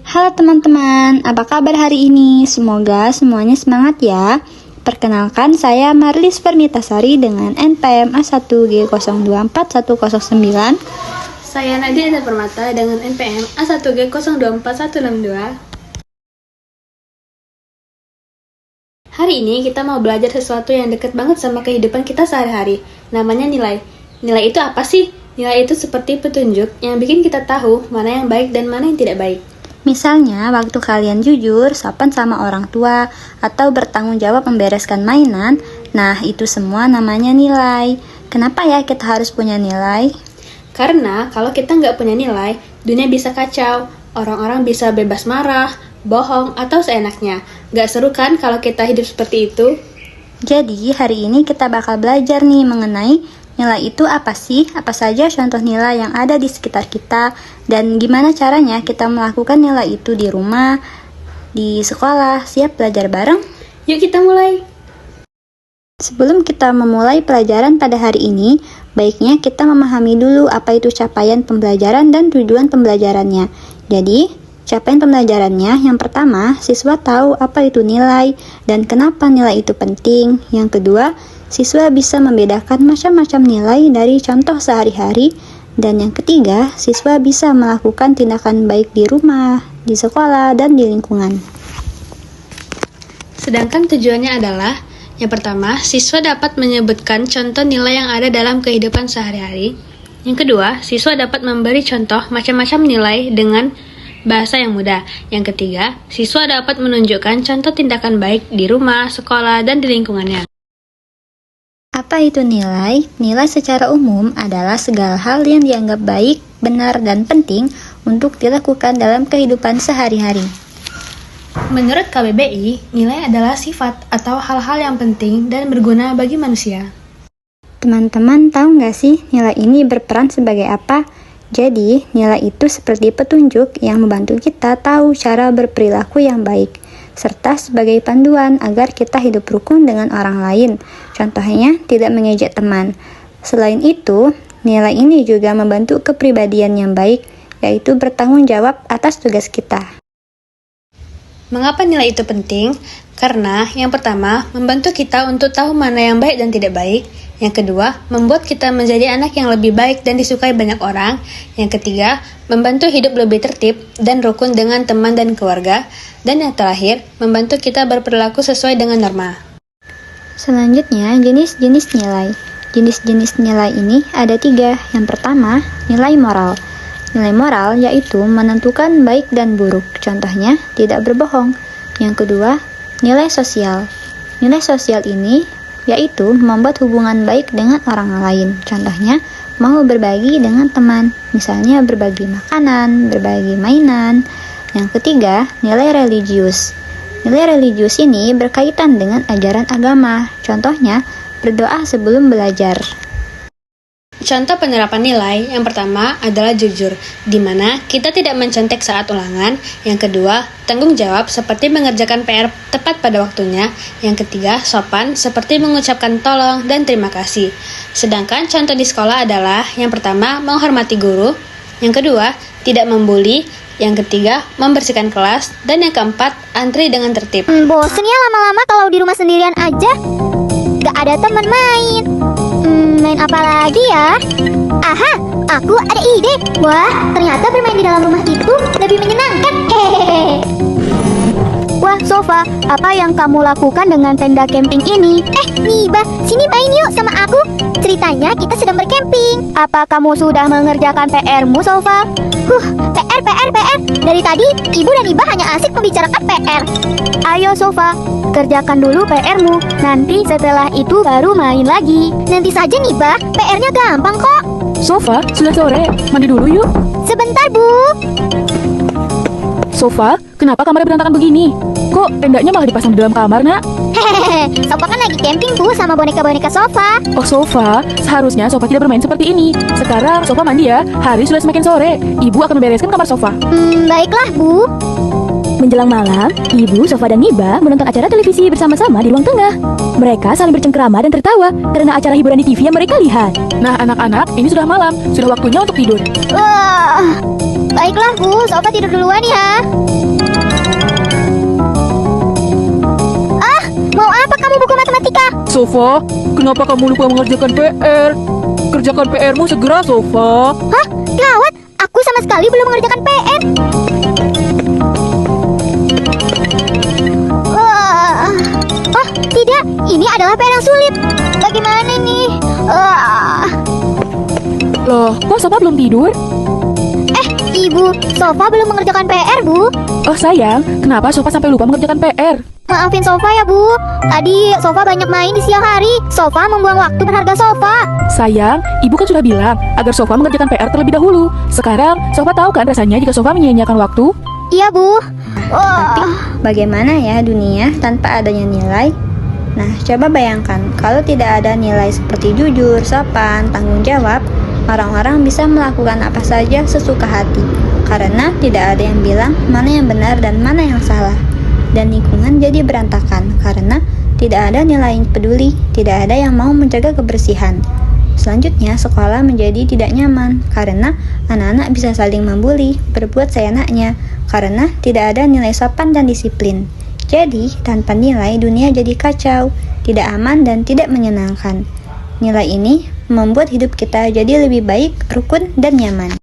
Halo teman-teman, apa kabar hari ini? Semoga semuanya semangat ya. Perkenalkan, saya Marlis Permitasari dengan NPM A1G024109. Saya Nadia Permata dengan NPM A1G024162. Hari ini kita mau belajar sesuatu yang dekat banget sama kehidupan kita sehari-hari. Namanya nilai. Nilai itu apa sih? Nilai itu seperti petunjuk yang bikin kita tahu mana yang baik dan mana yang tidak baik. Misalnya, waktu kalian jujur, sopan sama orang tua, atau bertanggung jawab membereskan mainan, nah itu semua namanya nilai. Kenapa ya kita harus punya nilai? Karena kalau kita nggak punya nilai, dunia bisa kacau. Orang-orang bisa bebas marah, bohong, atau seenaknya. Nggak seru kan kalau kita hidup seperti itu? Jadi, hari ini kita bakal belajar nih mengenai nilai itu apa sih? Apa saja contoh nilai yang ada di sekitar kita? Dan gimana caranya kita melakukan nilai itu di rumah, di sekolah? Siap belajar bareng? Yuk kita mulai! Sebelum kita memulai pelajaran pada hari ini, baiknya kita memahami dulu apa itu capaian pembelajaran dan tujuan pembelajarannya. Jadi, capaian pembelajarannya yang pertama, siswa tahu apa itu nilai dan kenapa nilai itu penting. Yang kedua, siswa bisa membedakan macam-macam nilai dari contoh sehari-hari. Dan yang ketiga, siswa bisa melakukan tindakan baik di rumah, di sekolah, dan di lingkungan. Sedangkan tujuannya adalah, yang pertama, siswa dapat menyebutkan contoh nilai yang ada dalam kehidupan sehari-hari. Yang kedua, siswa dapat memberi contoh macam-macam nilai dengan bahasa yang mudah. Yang ketiga, siswa dapat menunjukkan contoh tindakan baik di rumah, sekolah, dan di lingkungannya. Apa itu nilai? Nilai secara umum adalah segala hal yang dianggap baik, benar, dan penting untuk dilakukan dalam kehidupan sehari-hari. Menurut KBBI, nilai adalah sifat atau hal-hal yang penting dan berguna bagi manusia. Teman-teman tahu nggak sih nilai ini berperan sebagai apa? Jadi, nilai itu seperti petunjuk yang membantu kita tahu cara berperilaku yang baik, serta sebagai panduan agar kita hidup rukun dengan orang lain. Contohnya, tidak mengejek teman. Selain itu, nilai ini juga membantu kepribadian yang baik, yaitu bertanggung jawab atas tugas kita. Mengapa nilai itu penting? Karena yang pertama, membantu kita untuk tahu mana yang baik dan tidak baik. Yang kedua, membuat kita menjadi anak yang lebih baik dan disukai banyak orang. Yang ketiga, membantu hidup lebih tertib dan rukun dengan teman dan keluarga. Dan yang terakhir, membantu kita berperilaku sesuai dengan norma. Selanjutnya, jenis-jenis nilai. Jenis-jenis nilai ini ada 3. Yang pertama, nilai moral. Nilai moral yaitu menentukan baik dan buruk. Contohnya, tidak berbohong. Yang kedua, nilai sosial. Nilai sosial ini yaitu membuat hubungan baik dengan orang lain. Contohnya, mau berbagi dengan teman. Misalnya berbagi makanan, berbagi mainan. Yang ketiga, nilai religius. Nilai religius ini berkaitan dengan ajaran agama. Contohnya, berdoa sebelum belajar. Contoh penerapan nilai yang pertama adalah jujur, di mana kita tidak mencontek saat ulangan. Yang kedua, tanggung jawab seperti mengerjakan PR tepat pada waktunya. Yang ketiga, sopan seperti mengucapkan tolong dan terima kasih. Sedangkan contoh di sekolah adalah yang pertama, menghormati guru. Yang kedua, tidak membuli. Yang ketiga, membersihkan kelas. Dan yang keempat, antri dengan tertib. Bosen ya lama-lama kalau di rumah sendirian aja. Gak ada teman main. Main apa lagi ya? Aha, aku ada ide. Wah, ternyata bermain di dalam rumah itu lebih menyenangkan. Hehehe. Wah, Sofa, apa yang kamu lakukan dengan tenda camping ini? Niba, sini main yuk sama aku. Ceritanya kita sedang bercamping. Apa kamu sudah mengerjakan PR-mu, Sofa? PR. Dari tadi, Ibu dan Iba hanya asik membicarakan PR. Ayo, Sofa, kerjakan dulu PR-mu. Nanti setelah itu baru main lagi. Nanti saja, Niba. PR-nya gampang kok. Sofa, sudah sore. Mandi dulu yuk. Sebentar, Bu. Sofa, kenapa kamarnya berantakan begini? Kok tendanya malah dipasang di dalam kamar, nak? Hehehe, Sofa kan lagi camping tuh sama boneka-boneka Sofa. Oh, Sofa, seharusnya Sofa tidak bermain seperti ini. Sekarang Sofa mandi ya, hari sudah semakin sore. Ibu akan membereskan kamar Sofa. Baiklah, Bu. Menjelang malam, Ibu, Sofa, dan Niba menonton acara televisi bersama-sama di ruang tengah. Mereka saling bercengkerama dan tertawa karena acara hiburan di TV yang mereka lihat. Nah, anak-anak, ini sudah malam. Sudah waktunya untuk tidur. Baiklah Bu, Sofa tidur duluan ya. Mau apa kamu buku matematika? Sofa, kenapa kamu lupa mengerjakan PR? Kerjakan PR-mu segera, Sofa. Hah? Gawat, aku sama sekali belum mengerjakan PR. Oh, tidak, ini adalah PR yang sulit. Bagaimana nih? Loh, kok Sofa belum tidur? Ibu, Sofa belum mengerjakan PR, Bu. Oh sayang, kenapa Sofa sampai lupa mengerjakan PR? Maafin Sofa ya, Bu. Tadi Sofa banyak main di siang hari. Sofa membuang waktu berharga Sofa. Sayang, Ibu kan sudah bilang agar Sofa mengerjakan PR terlebih dahulu. Sekarang, Sofa tahu kan rasanya jika Sofa menyia-nyiakan waktu? Iya, Bu. Tapi bagaimana ya dunia tanpa adanya nilai? Nah, coba bayangkan kalau tidak ada nilai seperti jujur, sopan, tanggung jawab, orang-orang bisa melakukan apa saja sesuka hati. Karena tidak ada yang bilang mana yang benar dan mana yang salah. Dan lingkungan jadi berantakan karena tidak ada nilai peduli, tidak ada yang mau menjaga kebersihan. Selanjutnya, sekolah menjadi tidak nyaman karena anak-anak bisa saling membuli, berbuat seenaknya karena tidak ada nilai sopan dan disiplin. Jadi, tanpa nilai dunia jadi kacau, tidak aman dan tidak menyenangkan. Nilai ini membuat hidup kita jadi lebih baik, rukun, dan nyaman.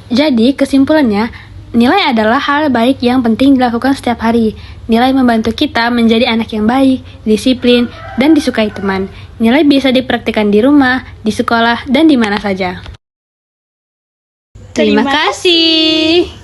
Jadi, kesimpulannya, nilai adalah hal baik yang penting dilakukan setiap hari. Nilai membantu kita menjadi anak yang baik, disiplin, dan disukai teman. Nilai bisa dipraktikkan di rumah, di sekolah, dan di mana saja. Terima kasih.